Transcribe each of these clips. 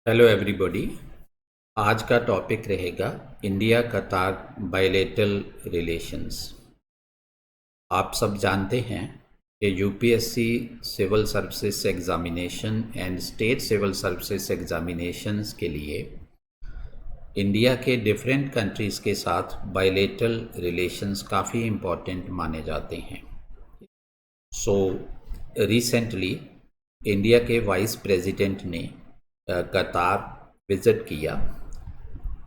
Hello everybody. आज का topic रहेगा इंडिया कतार बायलैटरल रिलेशंस। आप सब जानते हैं कि UPSC civil services examination and state civil services examinations के लिए इंडिया के डिफरेंट कंट्रीज़ के साथ बायलैटरल रिलेशंस काफ़ी इम्पॉर्टेंट माने जाते हैं। सो रिसेंटली इंडिया के वाइस प्रेसिडेंट ने कतार विज़िट किया।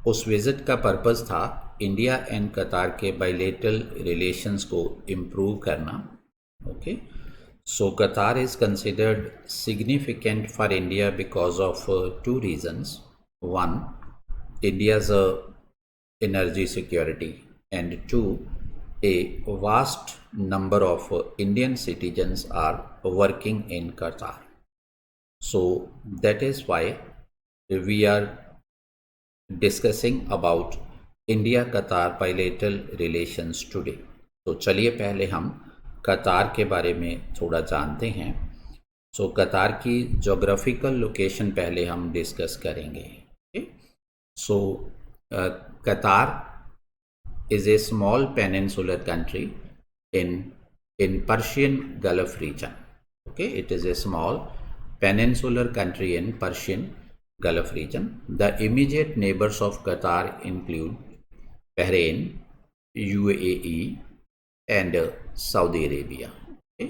उस विज़िट का पर्पज़ था इंडिया एंड कतार के बायलैटरल रिलेशंस को इम्प्रूव करना। ओके, सो कतार is considered significant for India because of two reasons. One, India's energy security, and two, a vast number of Indian citizens are working in Qatar. So that is why we are discussing about India कतार bilateral relations today. तो चलिए पहले हम कतार के बारे में थोड़ा जानते हैं। सो कतार की जोग्राफिकल लोकेशन पहले हम डिस्कस करेंगे। सो कतार is a small peninsular country in Persian Gulf region. Okay, it is a small peninsular country in Persian Gulf region. The immediate neighbors of Qatar include Bahrain, UAE, and Saudi Arabia. Okay?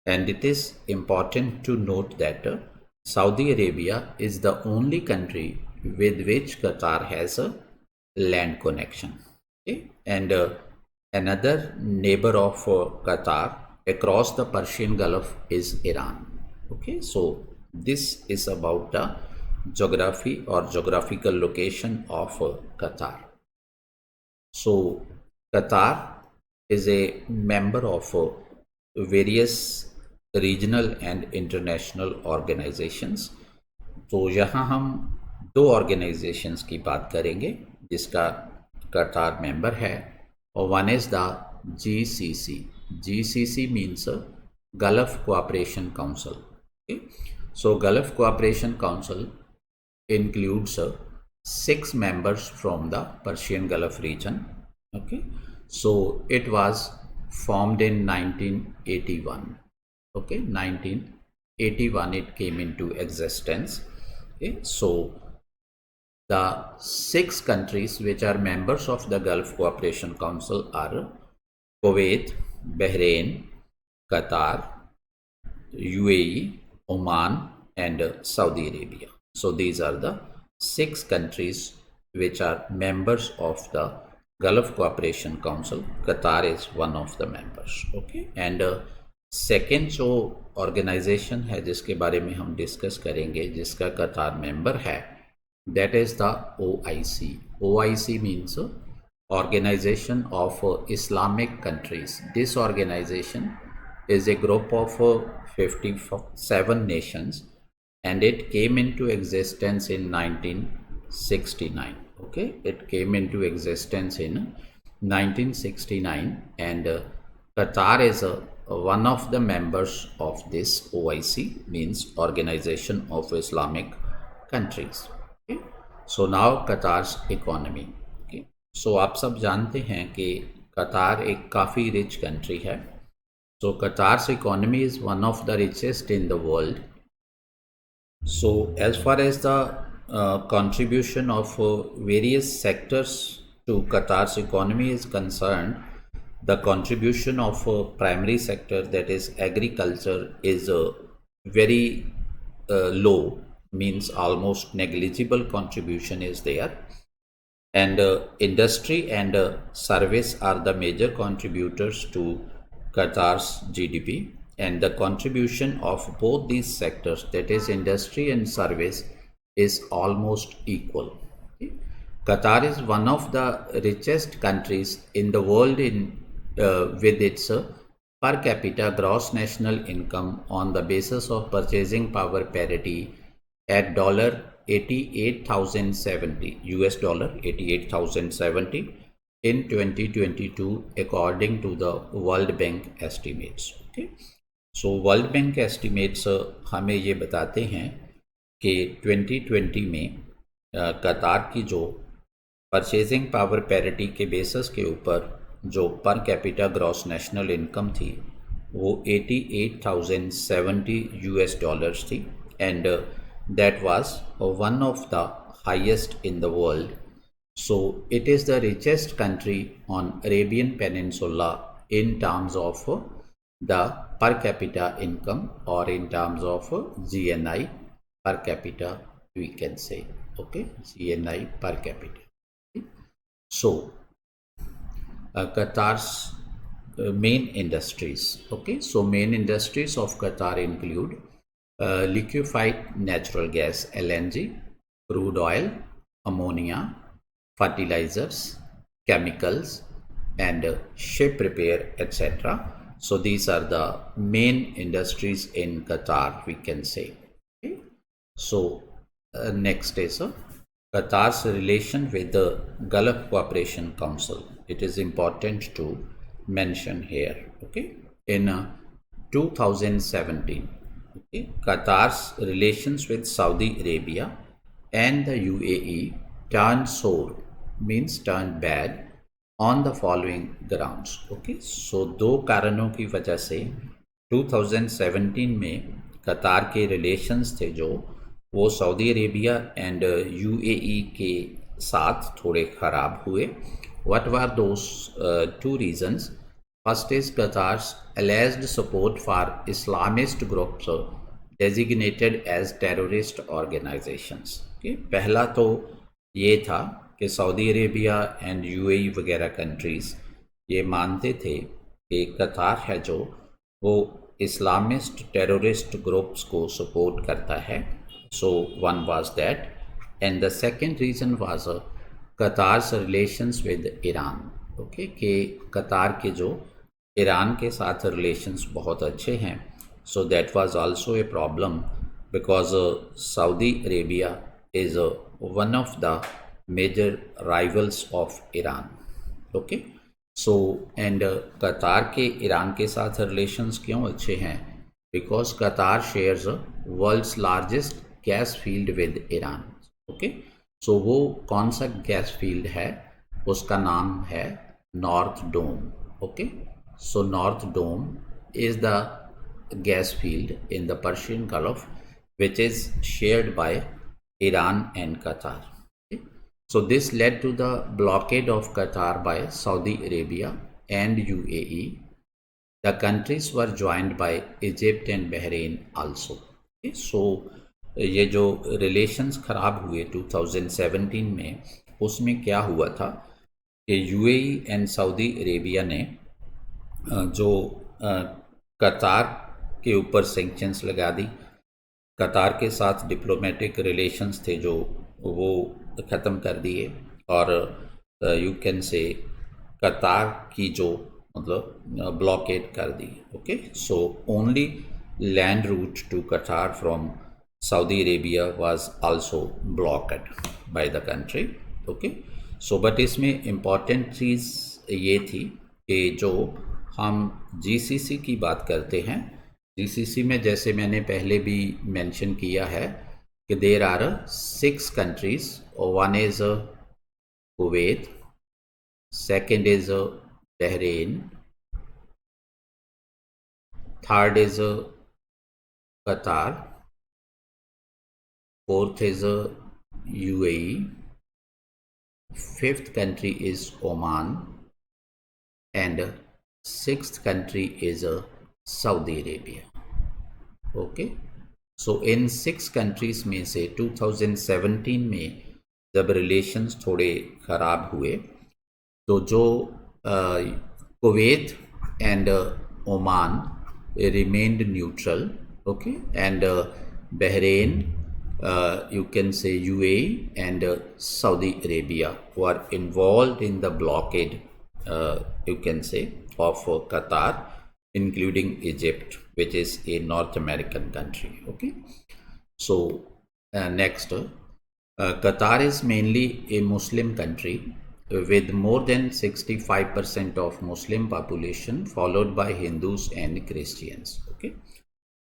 And it is important to note that Saudi Arabia is the only country with which Qatar has a land connection. Okay? And another neighbor of Qatar across the Persian Gulf is Iran. Okay, so this is about the geography or geographical location of Qatar. So Qatar is a member of various regional and international organizations. तो यहाँ हम दो organisations की बात करेंगे जिसका कतार member है, और one is the GCC. GCC means gulf cooperation council. So Gulf Cooperation Council includes 6 members from the Persian Gulf region. Okay, so it was formed in 1981. Okay, 1981 it came into existence. Okay, so the 6 countries which are members of the Gulf Cooperation Council are Kuwait, Bahrain, Qatar, UAE, Oman, and Saudi Arabia. So these are the 6 countries which are members of the Gulf Cooperation Council. Qatar is one of the members. Okay, and second जो organisation है जिसके बारे में हम discuss करेंगे जिसका कतार member है, that is the OIC. OIC means Organization of Islamic Countries. This organization is a group of 57 nations, and it came into existence in 1969. Okay, it came into existence in 1969, and Qatar is one of the members of this OIC, means Organization of Islamic Countries. Okay? So now Qatar's economy. Okay? So आप सब जानते हैं कि कतार एक काफ़ी rich country है. So Qatar's economy is one of the richest in the world. So as far as the contribution of various sectors to Qatar's economy is concerned, the contribution of primary sector, that is agriculture, is very low, means almost negligible contribution is there, and industry and service are the major contributors to Qatar's GDP, and the contribution of both these sectors, that is industry and service, is almost equal. Okay? Qatar is one of the richest countries in the world with its per capita gross national income on the basis of purchasing power parity at $88,070, $88,070 in 2022 according to the World Bank estimates. Okay, so World Bank estimates हमें ये बताते हैं कि 2020 में कतार की जो purchasing power parity के बेसिस के ऊपर जो per capita gross national income थी वो 88,070 यूएस डॉलर्स थी and that was one of the highest in the world. So it is the richest country on Arabian Peninsula in terms of the per capita income or in terms of GNI per capita we can say. Okay, GNI per capita. So Qatar's main industries. Okay, so main industries of Qatar include liquefied natural gas LNG, crude oil, ammonia, fertilizers, chemicals, and ship repair, etc. So these are the main industries in Qatar, we can say. Okay. So next is Qatar's relation with the Gulf Cooperation Council. It is important to mention here. Okay, in 2017, okay, Qatar's relations with Saudi Arabia and the UAE turned sour, means turned bad on the following grounds. Okay, so दो कारणों की वजह से 2017 में कतार के relations थे जो वो सऊदी अरेबिया एंड यूएई के साथ थोड़े ख़राब हुए. What were those two reasons? First is Qatar's alleged support for Islamist groups designated as terrorist organizations. Okay, पहला तो ये था कि सऊदी अरेबिया एंड यूएई वगैरह कंट्रीज़ ये मानते थे कि कतार है जो वो इस्लामिस्ट टेररिस्ट ग्रुप्स को सपोर्ट करता है. So one was that and the second reason was Qatar's relations with Iran. Okay, कि कतार के जो ईरान के साथ रिलेशंस बहुत अच्छे हैं. So that was also a problem because Saudi Arabia is one of the major rivals of Iran. Okay, so and Qatar के Iran के साथ रिलेशंस क्यों अच्छे हैं? Because Qatar shares world's largest gas field with Iran. Okay, so वो कौन सा gas field है? उसका नाम है north dome. Okay, so North Dome is the gas field in the Persian Gulf which is shared by Iran and Qatar. Okay. So this led to the blockade of Qatar by Saudi Arabia and UAE. The countries were joined by Egypt and Bahrain also. Okay. So ये जो relations ख़राब हुए 2017 में उसमें क्या हुआ था कि यूएई एंड सऊदी अरेबिया ने जो कतार के ऊपर सैंक्शंस लगा दी. कतार के साथ डिप्लोमेटिक रिलेशंस थे जो वो ख़त्म कर दिए और यू कैन से कतार की जो मतलब ब्लॉकेड कर दी. Okay, so only land route to Qatar from Saudi Arabia was also blockade by the country. Okay, so but इसमें इम्पॉर्टेंट चीज़ ये थी कि जो हम जीसीसी की बात करते हैं, जीसीसी में जैसे मैंने पहले भी मेंशन किया है कि there are 6 countries. One is Kuwait, second is Bahrain, third is Qatar, fourth is UAE, fifth country is Oman and sixth country is Saudi Arabia. Okay, so in 6 countries में से 2017 में जब रिलेशंस थोड़े ख़राब हुए तो जो Kuwait and Oman remained neutral. Okay, and Bahrain, you can say UAE and Saudi Arabia were involved in the blockade, you can say, of Qatar, including Egypt, which is a North American country. Okay, so next, Qatar is mainly a Muslim country with more than 65% of Muslim population, followed by Hindus and Christians. Okay,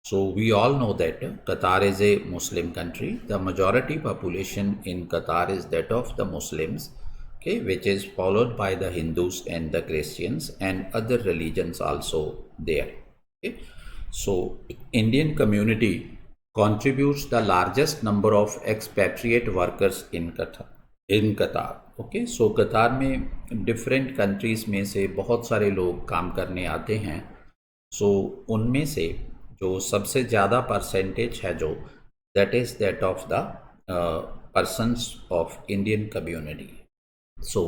So we all know that Qatar is a Muslim country. The majority population in Qatar is that of the Muslims, okay, which is followed by the Hindus and the Christians and other religions also there. Okay. So Indian community contributes the largest number of expatriate workers in Qatar. Okay, so Qatar में different countries में से बहुत सारे लोग काम करने आते हैं. सो उनमें से जो सबसे ज़्यादा परसेंटेज है जो that is that of the persons of Indian community. So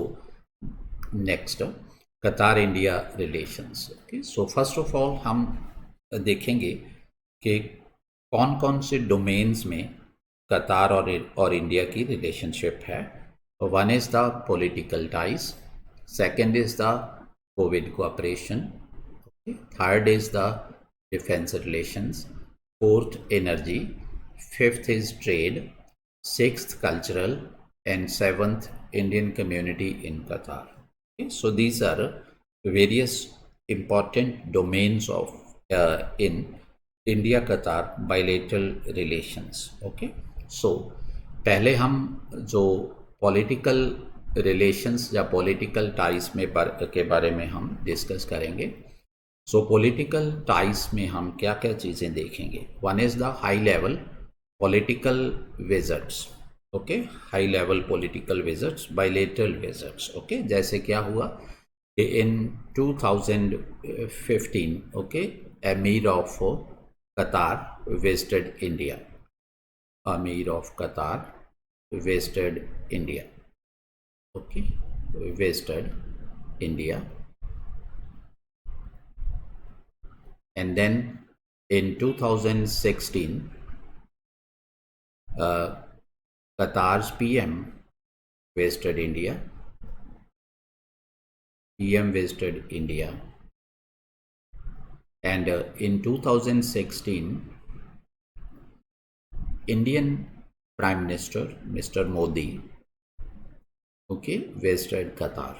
next, Qatar India relations. Okay, so first of all हम देखेंगे कि कौन कौन से डोमेन्स में कतार और इंडिया की रिलेशनशिप है. One is the political ties, second is the COVID cooperation, okay. Third is the defense relations, fourth energy, fifth is trade, sixth cultural, and seventh Indian community in Qatar. Okay. So these are various important domains of in India-Qatar bilateral relations. Okay. So पहले हम जो political relations या political ties में के बारे में हम discuss करेंगे. सो पॉलिटिकल टाइज में हम क्या क्या चीज़ें देखेंगे. One is the high level political visits. Okay, high level political visits, bilateral visits. Okay, जैसे क्या हुआ कि इन 2015 ओके, अमीर ऑफ कतार विजिटेड इंडिया. अमीर ऑफ कतार visited India. Okay, visited India, and then in 2016 Qatar's PM visited India. PM visited India, and in 2016 Indian Prime Minister Mr. Modi, okay, visited Qatar.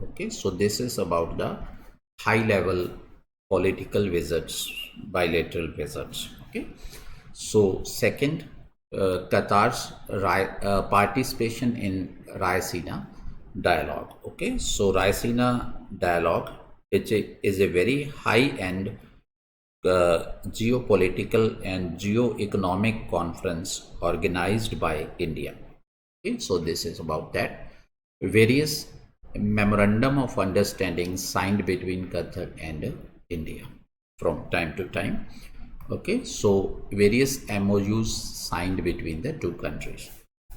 Okay, so this is about the high level political visits, bilateral visits. Okay, so second, Qatar's participation in Raisina dialogue. Okay, so Raisina dialogue, which is a very high end geopolitical and geo-economic conference organized by India. Okay, so this is about that. Various memorandum of understanding signed between Qatar and India from time to time. Okay, so various MoUs signed between the two countries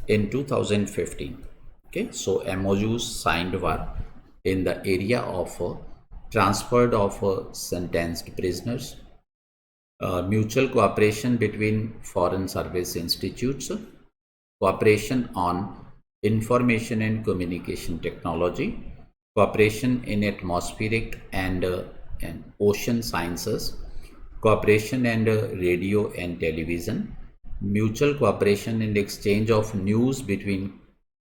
in 2015. Okay, so MoUs signed were in the area of transfer of sentenced prisoners, mutual cooperation between foreign service institutes, cooperation on information and communication technology, cooperation in atmospheric and ocean sciences, cooperation and radio and television, mutual cooperation and exchange of news between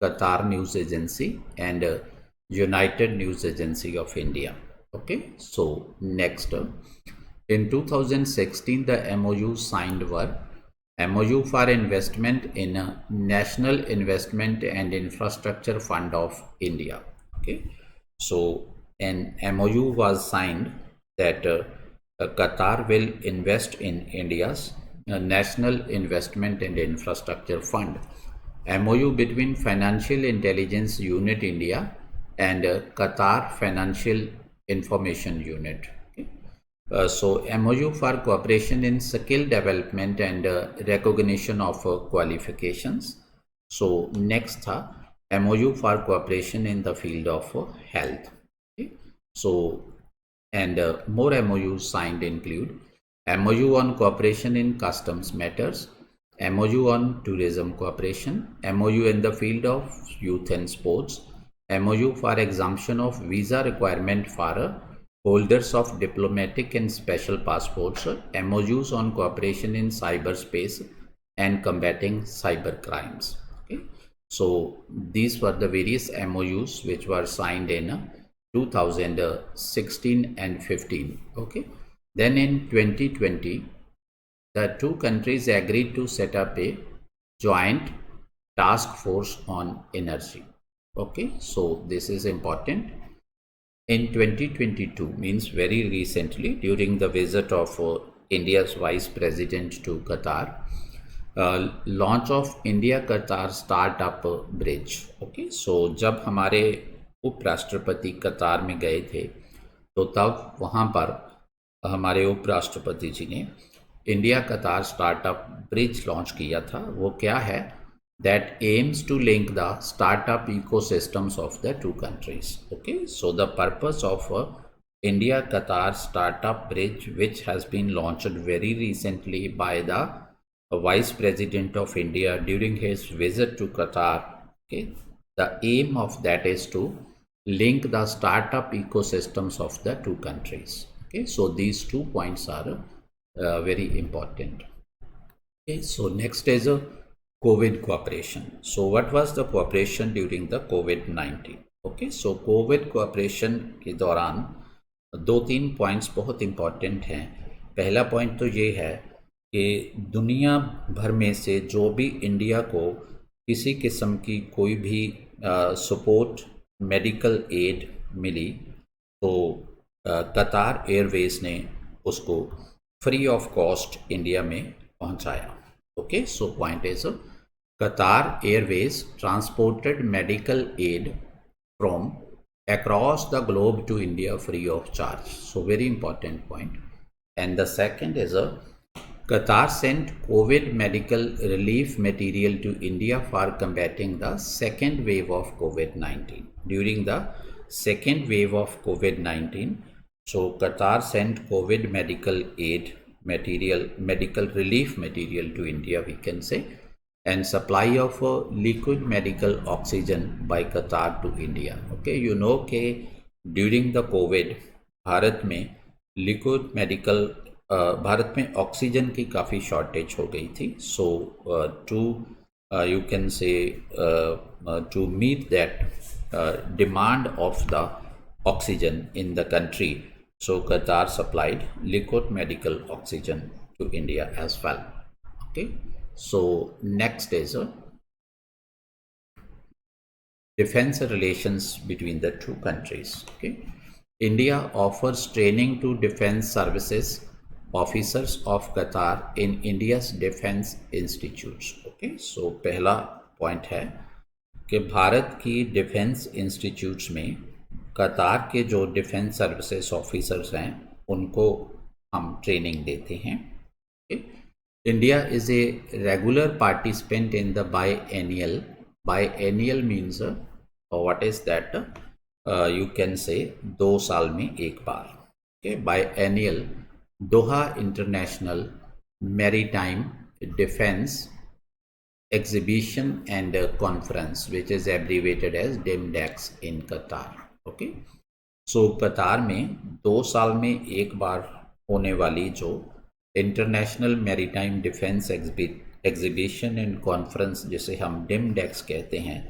Qatar News Agency and United News Agency of India. Okay, so next, in 2016 the MoU signed were MoU for investment in a National Investment and Infrastructure Fund of India. Okay, so an MoU was signed that Qatar will invest in India's National Investment and Infrastructure Fund. MoU between Financial Intelligence Unit India and Qatar Financial Information Unit. So MoU for cooperation in skill development and recognition of qualifications. So next था MoU for cooperation in the field of health. Okay. So and more MoUs signed include MoU on cooperation in customs matters, MoU on tourism cooperation, MoU in the field of youth and sports, MoU for exemption of visa requirement for holders of diplomatic and special passports, MoUs on cooperation in cyberspace and combating cyber crimes. Okay. So these were the various MoUs which were signed in 2016 and 15. Okay. Then in 2020, the two countries agreed to set up a joint task force on energy. Okay, so this is important. In 2022, means very recently, during the visit of India's Vice President to Qatar, launch of India-Qatar Startup Bridge. Okay, so जब हमारे उपराष्ट्रपति कतार में गए थे, तो तब वहाँ पर हमारे उपराष्ट्रपति जी ने इंडिया कतार स्टार्टअप ब्रिज लॉन्च किया था. वो क्या है? that aims to link the startup ecosystems of the two countries. Okay, so the purpose of India-Qatar Startup Bridge, which has been launched very recently by the Vice President of India during his visit to Qatar. Okay, the aim of that is to link the startup ecosystems of the two countries. Okay, so these 2 points are very important. Okay, so next is a COVID cooperation. So what was the cooperation during the COVID-19? Okay, so COVID cooperation के दौरान 2-3 points बहुत important हैं. पहला point तो ये है कि दुनिया भर में से जो भी इंडिया को किसी किस्म की कोई भी सपोर्ट मेडिकल एड मिली, तो कतार एयरवेज ने उसको फ्री ऑफ कॉस्ट इंडिया में पहुंचाया. Okay, so point is Qatar Airways transported medical aid from across the globe to India free of charge. So very important point. And the second is Qatar sent COVID medical relief material to India for combating the second wave of COVID-19. During the second wave of COVID-19, so Qatar sent COVID medical aid material, medical relief material to India, we can say, and supply of liquid medical oxygen by Qatar to India. Okay, you know कि during the COVID Bharat में liquid medical Bharat में oxygen की काफ़ी shortage हो गई थी. So to you can say to meet that demand of the oxygen in the country, so Qatar supplied liquid medical oxygen to India as well. Okay, so next is defense relations between the two countries. Okay, India offers training to defense services officers of Qatar in India's defense institutes. Okay, so पहला point है कि भारत की defence institutes में कतार के जो defence services officers हैं उनको हम ट्रेनिंग देते हैं. India is a regular participant in the biennial means what is that, you can say 2 साल में एक बार. Okay, biennial Doha international maritime defence exhibition and conference, which is abbreviated as DIMDEX in Qatar. Okay, so Qatar में 2 साल में एक बार होने वाली जो international maritime defence exhibition and conference जिसे हम डिमडेक्स कहते हैं,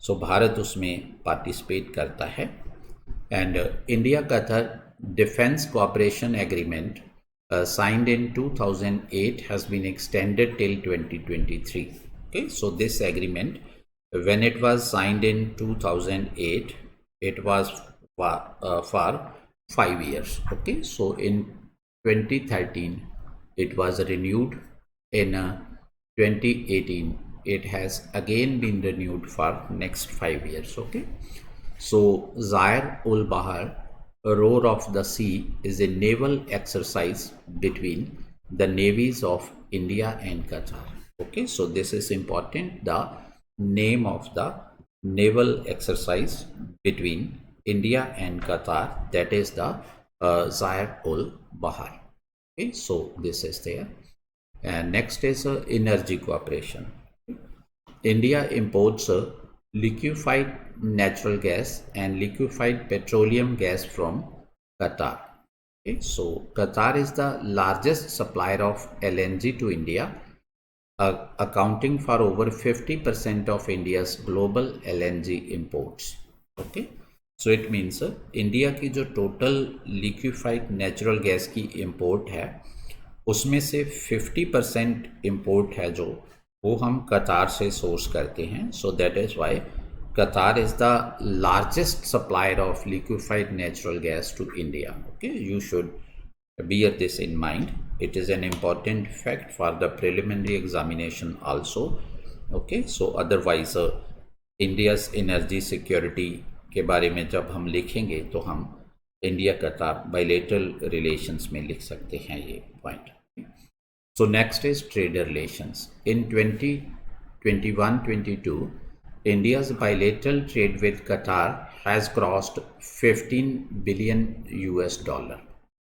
सो भारत उसमें पार्टिसिपेट करता है. And India Qatar defence cooperation agreement signed in 2008 has been extended till 2023. Okay, so this agreement, when it was signed in 2008, it was for 5 years. Okay, so in 2013 it was renewed. In 2018 it has again been renewed for next 5 years. Okay, so Zair ul Bahar, Roar of the Sea, is a naval exercise between the navies of India and Qatar. Okay, so this is important, the name of the naval exercise between India and Qatar, that is the Zair ul Bahar. Okay, so this is there. And next is energy cooperation. India imports liquefied natural gas and liquefied petroleum gas from Qatar. Okay, so Qatar is the largest supplier of LNG to India, accounting for over 50% of India's global LNG imports. Okay, so it means India की जो total liquefied natural gas की import है उसमें से 50% import है जो वो हम कतार से सोर्स करते हैं. So that is why Qatar is the largest supplier of liquefied natural gas to India. Okay, you should bear this in mind. It is an important fact for the preliminary examination also. Okay, so otherwise India's energy security के बारे में जब हम लिखेंगे तो हम India कतार bilateral relations में लिख सकते हैं ये point. So next is trade relations. In 2021-22, India's bilateral trade with Qatar has crossed 15 billion US dollar.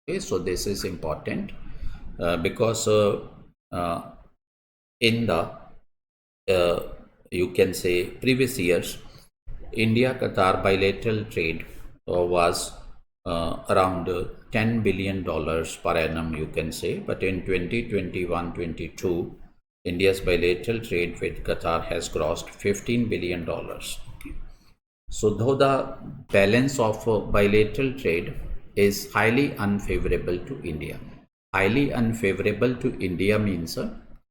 Okay, so this is important because in the you can say previous years, India-Qatar bilateral trade was around $10 billion per annum, you can say. But in 2021-22, India's bilateral trade with Qatar has crossed $15 billion. Okay. So though the balance of bilateral trade is highly unfavorable to India. Highly unfavorable to India means,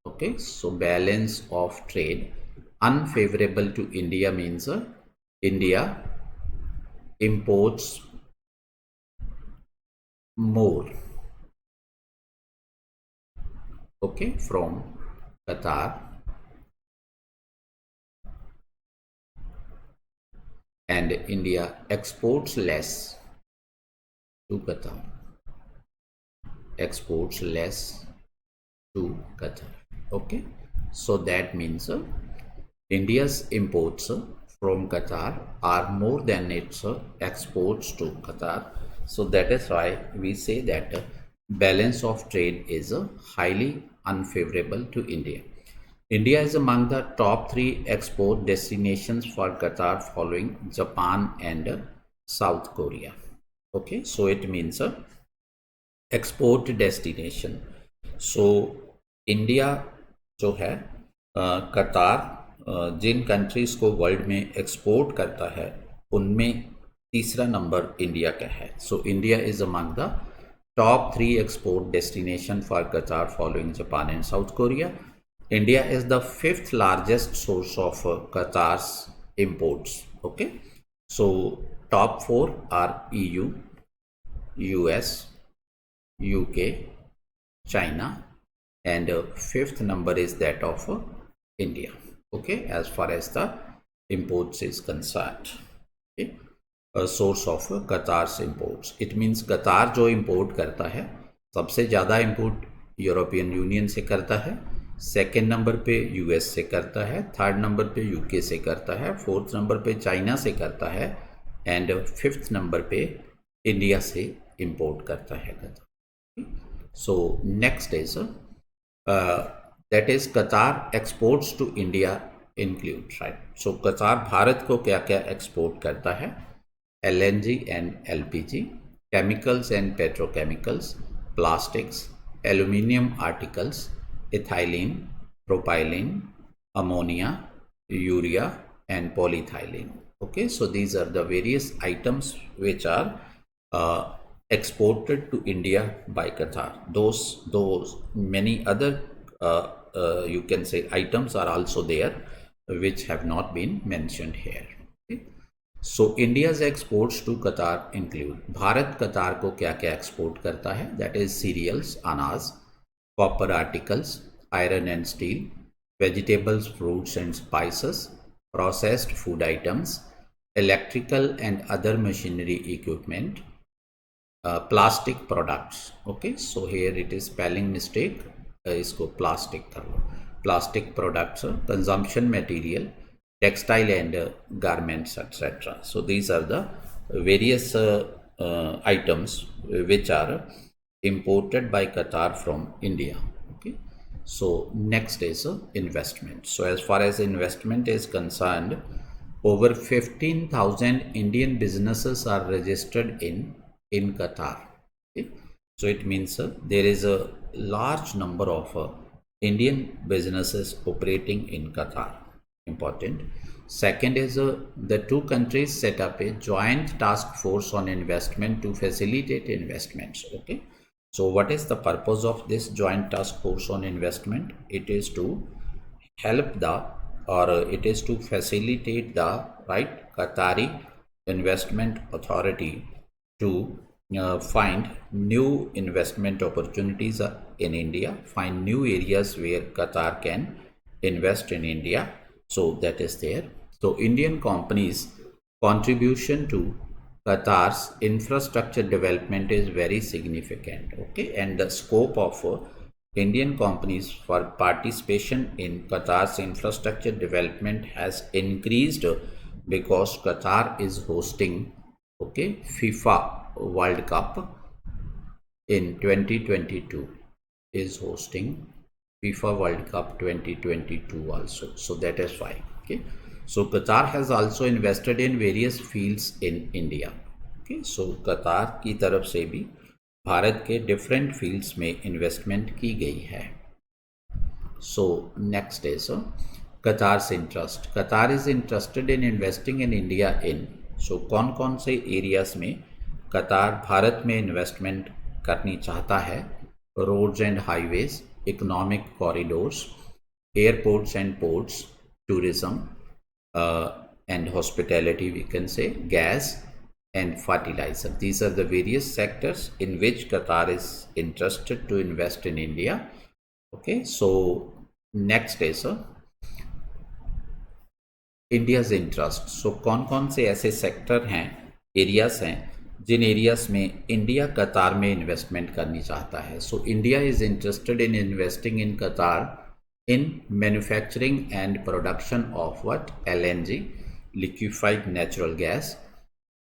okay, so balance of trade unfavorable to India means India imports more, okay, from Qatar and India exports less to Qatar. Exports less to Qatar. Okay, so that means India's imports from Qatar are more than its exports to Qatar. So that is why we say that balance of trade is highly unfavorable to India. India is among the top 3 export destinations for Qatar following Japan and South Korea. Okay, so it means export destination. So India जो है Qatar जिन countries को world में export करता है उनमें तीसरा number India का है. So India is among the top 3 export destination for Qatar following Japan and South Korea. India is the 5th largest source of Qatar's imports. Okay, so top 4 are EU, US, UK, China, and 5th number is that of India. Okay, as far as the imports is concerned. Okay, a source of Qatar's imports. It means Qatar जो import करता है सबसे ज़्यादा import European union से करता है, second number पे US से करता है, थर्ड नंबर पे यूके से करता है, फोर्थ नंबर पे चाइना से करता है एंड फिफ्थ नंबर पे इंडिया से इंपोर्ट करता है Qatar. So next is that is Qatar exports to India include, right. So Qatar Bharat को क्या क्या एक्सपोर्ट करता है? LNG and LPG, chemicals and petrochemicals, plastics, aluminium articles, ethylene, propylene, ammonia, urea and polyethylene. Okay, so these are the various items which are exported to India by Qatar. Those many other you can say items are also there which have not been mentioned here. Okay? So India's exports to Qatar include, Bharat कतार को क्या क्या export करता है? That is cereals, अनाज, copper articles, iron and steel, vegetables, fruits and spices, processed food items, electrical and other machinery equipment, plastic products. Okay, so here it is spelling mistake, इसको plastic कर लो. Plastic products, consumption material, textile and garments, etc. So these are the various items which are imported by Qatar from India. Okay, so next is investment. So as far as investment is concerned, over 15,000 Indian businesses are registered in Qatar. Okay, so it means there is a large number of Indian businesses operating in Qatar. important. Second is the two countries set up a joint task force on investment to facilitate investments. Okay, so what is the purpose of this joint task force on investment? It is to help the, or it is to facilitate the, right, Qatari investment authority to find new investment opportunities in India, find new areas where Qatar can invest in India. So that is there. So Indian companies' contribution to Qatar's infrastructure development is very significant. Okay, and the scope of Indian companies for participation in Qatar's infrastructure development has increased because Qatar is hosting, okay, FIFA World Cup in 2022, is hosting FIFA World Cup 2022 also. So that is why. Okay, so Qatar has also invested in various fields in India. Okay, so Qatar की तरफ से भी भारत के different fields में investment की गई है. So next is Qatar's interest. Qatar is interested in investing in India in. So कौन से areas में कतार भारत में इन्वेस्टमेंट करनी चाहता है? Roads and highways, economic corridors, airports and ports, tourism and hospitality, we can say, gas and fertilizer. These are the various sectors in which Qatar is interested to invest in India. Okay, so next is India's interest. So कौन से ऐसे sector हैं, areas हैं, जिन areas में India कतार में investment करनी चाहता है? So India is interested in investing in कतार in manufacturing and production of what? LNG, liquefied natural gas,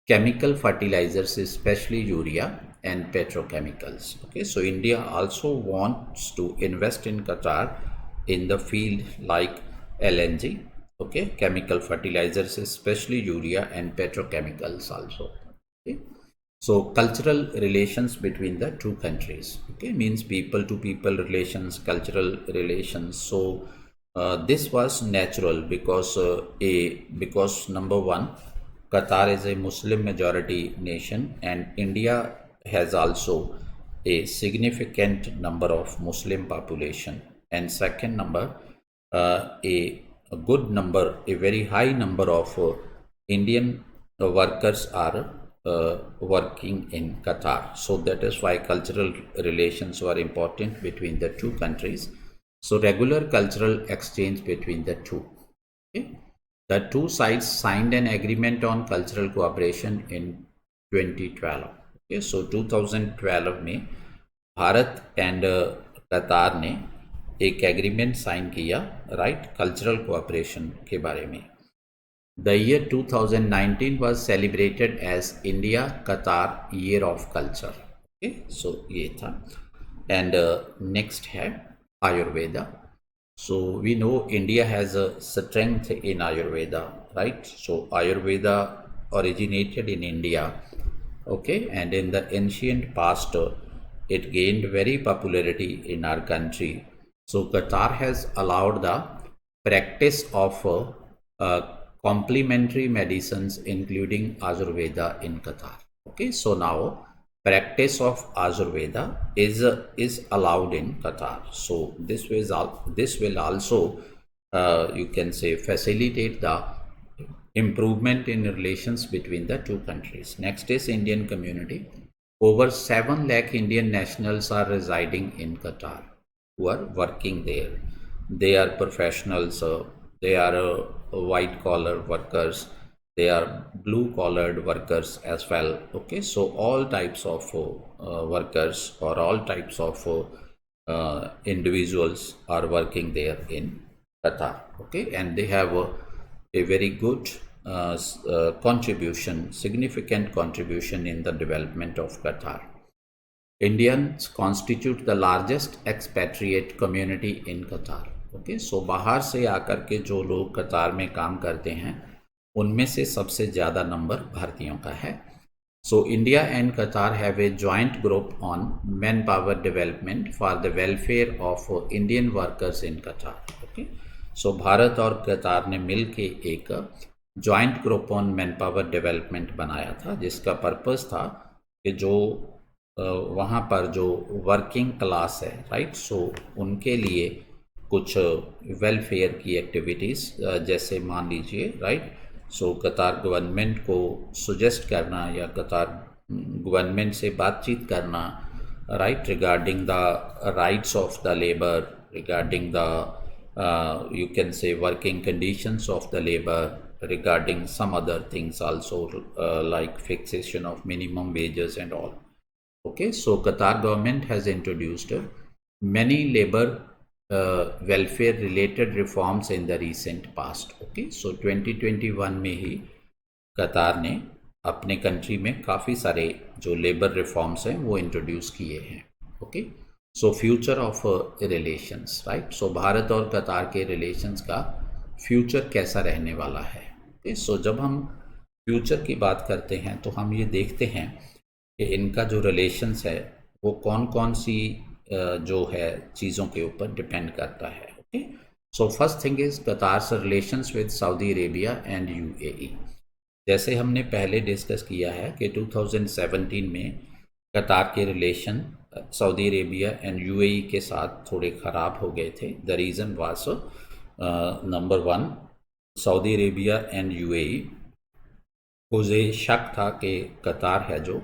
chemical fertilizers, especially urea, and petrochemicals. Okay, so India also wants to invest in Qatar in the field like LNG, okay, chemical fertilizers, especially urea, and petrochemicals also. Okay, so cultural relations between the two countries, okay, means people to people relations, cultural relations. So this was natural because number one, Qatar is a Muslim majority nation and India has also a significant number of Muslim population, and second number, a good number, a very high number of Indian workers are working in Qatar. So that is why cultural relations were important between the two countries. So regular cultural exchange between the two. Okay. The two sides signed an agreement on cultural cooperation in 2012. Okay. So 2012 में Bharat and कतार ने एक agreement sign किया, right, cultural cooperation के बारे में. The year 2019 was celebrated as India-Qatar Year of Culture. Okay, so ये था. And next है Ayurveda. So we know India has a strength in Ayurveda, right? So Ayurveda originated in India. Okay, and in the ancient past, it gained very popularity in our country. So Qatar has allowed the practice of complementary medicines including Ayurveda in Qatar. Okay, so now practice of Ayurveda is allowed in Qatar. So this will also you can say facilitate the improvement in relations between the two countries. Next is Indian community. Over 7 lakh Indian nationals are residing in Qatar who are working there. They are professionals, they are white collar workers, they are blue collared workers as well. Okay, so all types of workers or all types of individuals are working there in Qatar. Okay, and they have a very good contribution, significant contribution in the development of Qatar. Indians constitute the largest expatriate community in Qatar. Okay, so बाहर से आकर के जो लोग कतार में काम करते हैं उनमें से सबसे ज़्यादा नंबर भारतीयों का है. सो इंडिया एंड कतार have a joint group on man power development for the welfare of Indian workers in कतार. ओके, सो भारत और कतार ने मिल के एक joint group on man power development बनाया था, जिसका पर्पस था कि जो वहाँ पर जो वर्किंग क्लास है, राइट, सो उनके लिए कुछ वेलफेयर की एक्टिविटीज़, जैसे मान लीजिए, राइट, सो कतार गवर्नमेंट को सुजेस्ट करना या कतार गवर्नमेंट से बातचीत करना, right, regarding the rights of the labour, regarding the you can say working conditions of the labor, regarding some other things also, like fixation of minimum wages and all. Okay, so Qatar government has introduced many labor welfare related reforms in the recent past. Okay, so 2021 में ही कतार ने अपने country में काफ़ी सारे जो labour reforms हैं वो इंट्रोड्यूस किए हैं. Okay, so future of relations, right, so Bharat और कतार के रिलेशंस का फ्यूचर कैसा रहने वाला है. ओके, सो जब हम फ्यूचर की बात करते हैं तो हम ये देखते हैं कि इनका जो रिलेशंस है वो कौन कौन सी जो है चीज़ों के ऊपर डिपेंड करता है. Okay, so first thing is Qatar's relations with Saudi Arabia and UAE. जैसे हमने पहले डिस्कस किया है कि 2017 में कतार के relation Saudi Arabia and UAE के साथ थोड़े ख़राब हो गए थे. The reason was number one, Saudi Arabia and UAE को ये शक था कि कतार है जो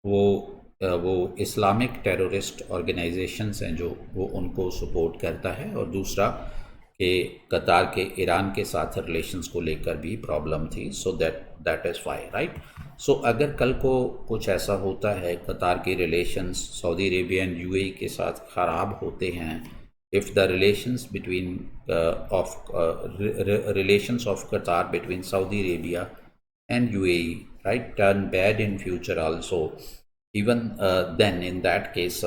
वो इस्लामिक टेररिस्ट ऑर्गेनाइजेशंस हैं जो वो उनको सपोर्ट करता है, और दूसरा कि कतार के ईरान के साथ रिलेशंस को लेकर भी प्रॉब्लम थी. So that is why, right. So अगर कल को कुछ ऐसा होता है, कतार के relations Saudi Arabia and UAE के साथ ख़राब होते हैं, if the relations between relations of Qatar between Saudi Arabia and UAE, right, turn bad in future also, even then in that case,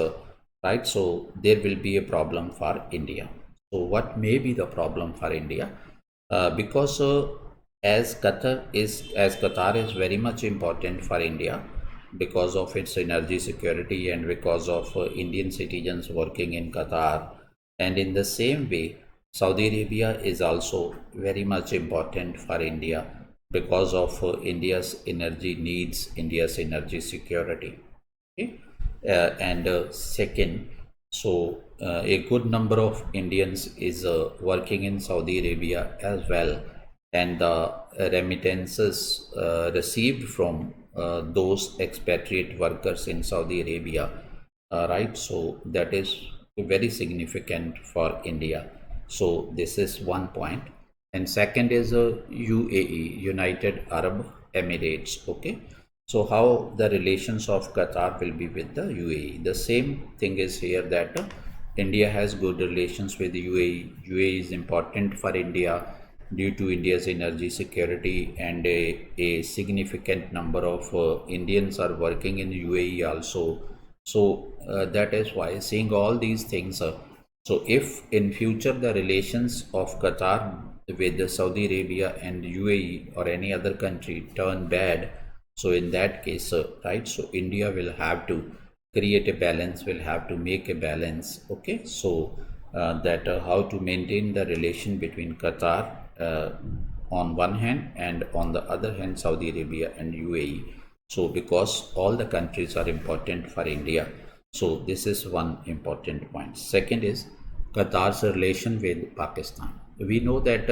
right, so there will be a problem for India. So what may be the problem for India? Because as Qatar is very much important for India because of its energy security and because of Indian citizens working in Qatar, and in the same way Saudi Arabia is also very much important for India because of India's energy needs, India's energy security. Okay? And second, so a good number of Indians is working in Saudi Arabia as well, and the remittances received from those expatriate workers in Saudi Arabia, right, so that is very significant for India. So this is one point. And second is UAE, United Arab Emirates. Okay, so how the relations of Qatar will be with the UAE? The same thing is here, that India has good relations with the UAE. UAE is important for India due to India's energy security, and a significant number of Indians are working in UAE also. So that is why, seeing all these things, so if in future the relations of Qatar with Saudi Arabia and UAE or any other country turn bad, so in that case, right, so India will have to create a balance, will have to make a balance. Okay, so that how to maintain the relation between Qatar on one hand, and on the other hand Saudi Arabia and UAE. So because all the countries are important for India, so this is one important point. Second is Qatar's relation with Pakistan. We know that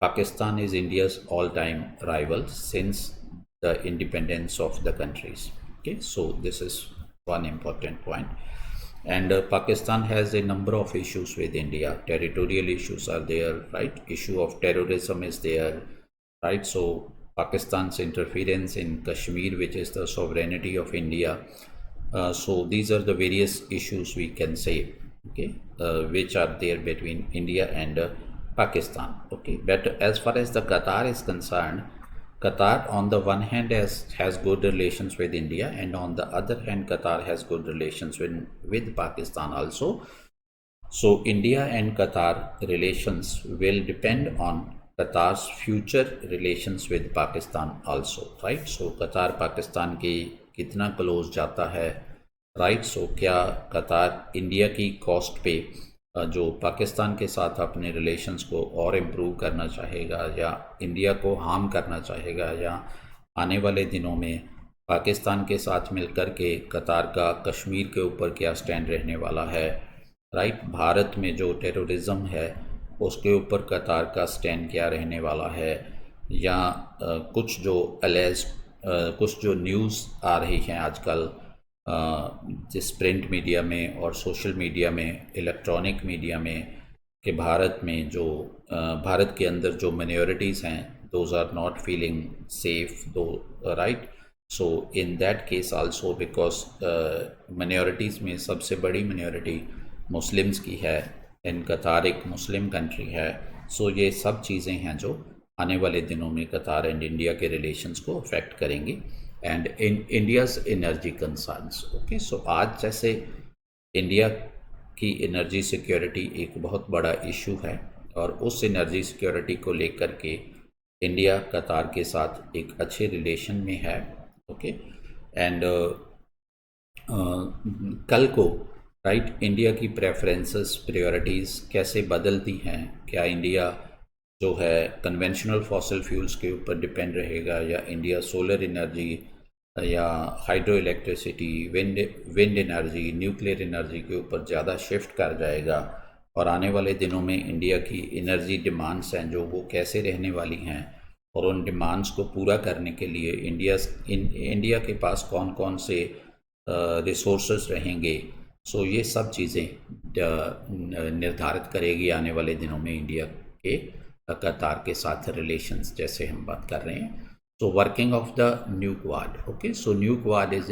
Pakistan is India's all-time rival since the independence of the countries. Okay, so this is one important point. And Pakistan has a number of issues with India. Territorial issues are there, right? Issue of terrorism is there, right? So Pakistan's interference in Kashmir, which is the sovereignty of India. So these are the various issues we can say, okay, which are there between India and Pakistan. Okay, but as far as the Qatar is concerned, Qatar on the one hand has good relations with India, and on the other hand Qatar has good relations with Pakistan also. So India and Qatar relations will depend on Qatar's future relations with Pakistan also, right? So Qatar Pakistan की कितना close जाता है, right, सो क्या कतार India की cost पे जो पाकिस्तान के साथ अपने रिलेशंस को और इम्प्रूव करना चाहेगा या इंडिया को हार्म करना चाहेगा, या आने वाले दिनों में पाकिस्तान के साथ मिलकर के कतार का कश्मीर के ऊपर क्या स्टैंड रहने वाला है, राइट। भारत में जो टेररिज्म है उसके ऊपर कतार का स्टैंड क्या रहने वाला है, या कुछ जो कुछ जो न्यूज़ आ रही हैं आजकल जिस प्रिंट मीडिया में और सोशल मीडिया में, इलेक्ट्रॉनिक मीडिया में, कि भारत में जो भारत के अंदर जो माइनॉरिटीज़ हैं, those are not feeling safe though, right. So in that case also, because minorities में सबसे बड़ी माइनॉरिटी मुस्लिम्स की है, इन कतार एक मुस्लिम कंट्री है। सो ये सब चीज़ें हैं जो आने वाले दिनों में कतार एंड इंडिया के रिलेशंस को अफेक्ट करेंगी, and in India's energy concerns. Okay, so आज जैसे इंडिया की एनर्जी सिक्योरिटी एक बहुत बड़ा इशू है, और उस एनर्जी सिक्योरिटी को लेकर के इंडिया कतार के साथ एक अच्छे रिलेशन में है। ओके, एंड कल को, राइट, इंडिया की प्रेफरेंसेस, प्रायोरिटीज़ कैसे बदलती हैं, क्या इंडिया जो है कन्वेंशनल फॉसिल फ्यूल्स के ऊपर डिपेंड रहेगा, या इंडिया सोलर एनर्जी या hydro electricity, wind energy, nuclear energy के ऊपर ज़्यादा शिफ्ट कर जाएगा, और आने वाले दिनों में इंडिया की एनर्जी डिमांड्स हैं जो वो कैसे रहने वाली हैं, और उन डिमांड्स को पूरा करने के लिए इंडिया के पास कौन कौन से रिसोर्सेज रहेंगे। सो ये सब चीज़ें निर्धारित करेगी आने वाले दिनों में इंडिया के कतार के साथ रिलेशंस, जैसे हम बात कर रहे हैं। So working of the new Quad. Okay, so new Quad is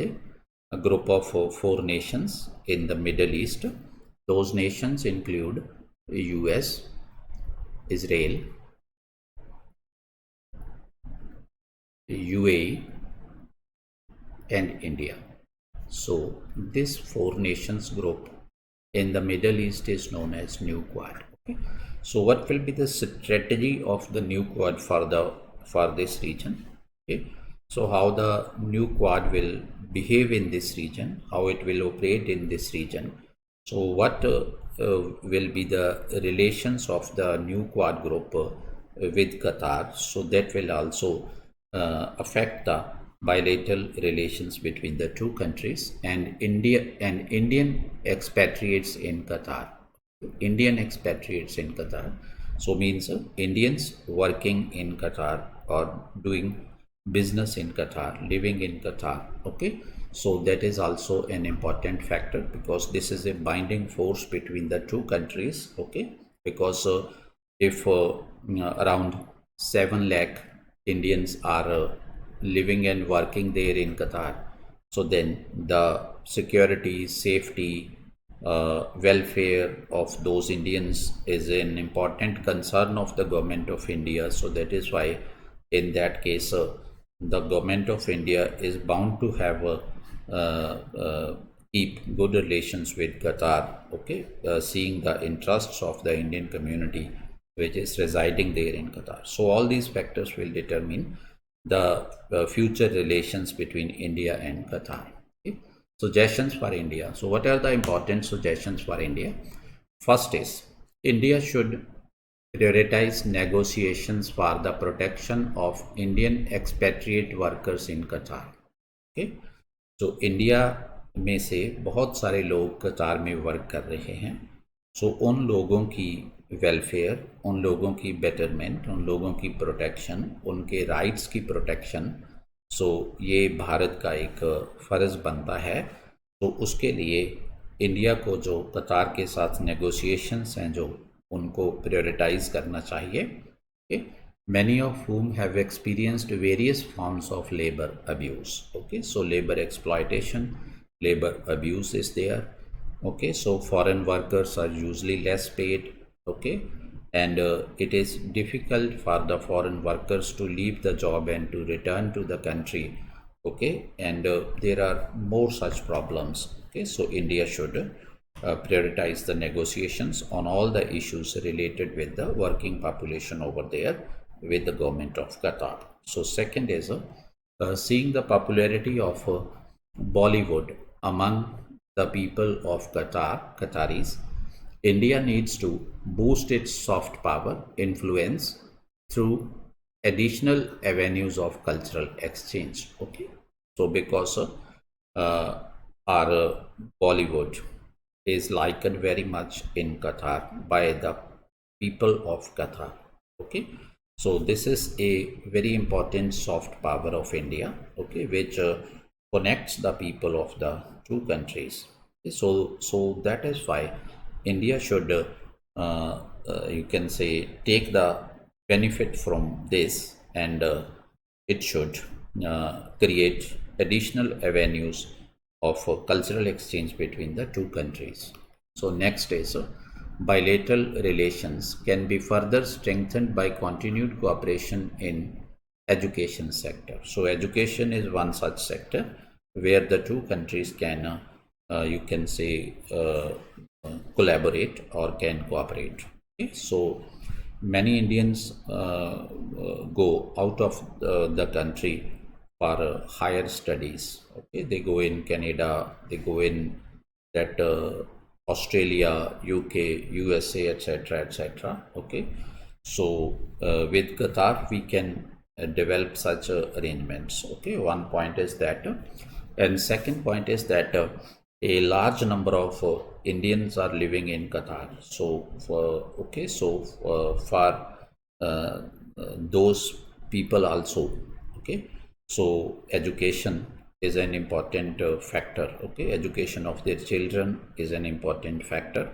a group of 4 nations in the Middle East. Those nations include US, Israel, UAE, and India. So this 4 nations group in the Middle East is known as new Quad. Okay, so what will be the strategy of the new Quad for this region? Okay, so how the new Quad will behave in this region, how it will operate in this region. So what will be the relations of the new Quad group with Qatar, so that will also affect the bilateral relations between the two countries, and Indian expatriates in Qatar. Indian expatriates in Qatar, so means Indians working in Qatar or doing business in Qatar, living in Qatar. Okay, so that is also an important factor, because this is a binding force between the two countries. Okay, because if around 7 lakh Indians are living and working there in Qatar, so then the security, safety, welfare of those Indians is an important concern of the government of India. So that is why in that case the government of India is bound to have keep good relations with Qatar. Okay, seeing the interests of the Indian community which is residing there in Qatar. So all these factors will determine the future relations between India and Qatar. Okay? Suggestions for India. So what are the important suggestions for India? First is, India should prioritize negotiations for the protection of Indian expatriate workers in Qatar. Okay? So India में से बहुत सारे लोग कतार में work कर रहे हैं। सो उन लोगों की वेलफेयर, उन लोगों की बेटरमेंट, उन लोगों की प्रोटेक्शन, उनके राइट्स की प्रोटेक्शन, सो ये भारत का एक फ़र्ज़ बनता है। तो उसके लिए इंडिया को जो कतार के साथ नेगोशिएशंस हैं जो उनको प्रायोरिटाइज करना चाहिए। Many of whom have experienced various forms of labor abuse. Okay, so labor exploitation, labor abuse is there. Okay, so foreign workers are usually less paid. Okay, and it is difficult for the foreign workers to leave the job and to return to the country. Okay, and there are more such problems. Okay, so India should prioritize the negotiations on all the issues related with the working population over there with the government of Qatar. So second is seeing the popularity of Bollywood among the people of Qatar, Qataris, India needs to boost its soft power influence through additional avenues of cultural exchange. Okay, so because uh, our Bollywood is liked very much in Qatar by the people of Qatar. Okay, so this is a very important soft power of India. Okay, which connects the people of the two countries. So that is why India should, you can say, take the benefit from this, and it should create additional avenues of cultural exchange between the two countries. So next is bilateral relations can be further strengthened by continued cooperation in education sector. So education is one such sector where the two countries can, you can say, collaborate or can cooperate. Okay? So many Indians go out of the country for higher studies. Okay, they go in Canada, they go in that Australia, UK, USA, etc., etc. Okay, so with Qatar, we can develop such arrangements. Okay, one point is that, and second point is that a large number of Indians are living in Qatar. So for okay, so for those people also. Okay, so education is an important factor. Okay, education of their children is an important factor.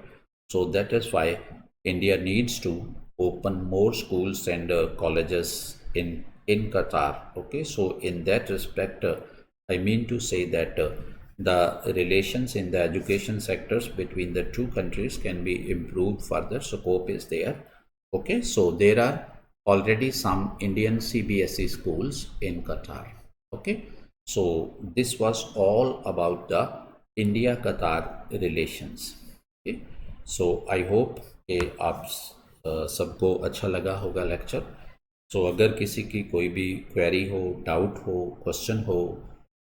So that is why India needs to open more schools and colleges in Qatar. Okay, so in that respect, I mean to say that the relations in the education sectors between the two countries can be improved further. Scope is there. Okay, so there are already some Indian CBSE schools in Qatar. Okay, so this was all about the India-Qatar relations. Okay, so I hope कि आप सबको अच्छा लगा होगा lecture. सो अगर किसी की कोई भी क्वेरी हो, डाउट हो, क्वेश्चन हो,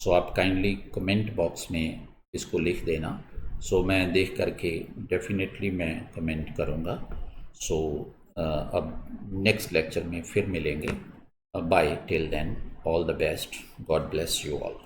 सो आप काइंडली कमेंट बॉक्स में इसको लिख देना. सो मैं देख करके डेफिनेटली मैं कमेंट करूँगा. सो अब नेक्स्ट लेक्चर में फिर मिलेंगे. Bye till then, all the best. God bless you all.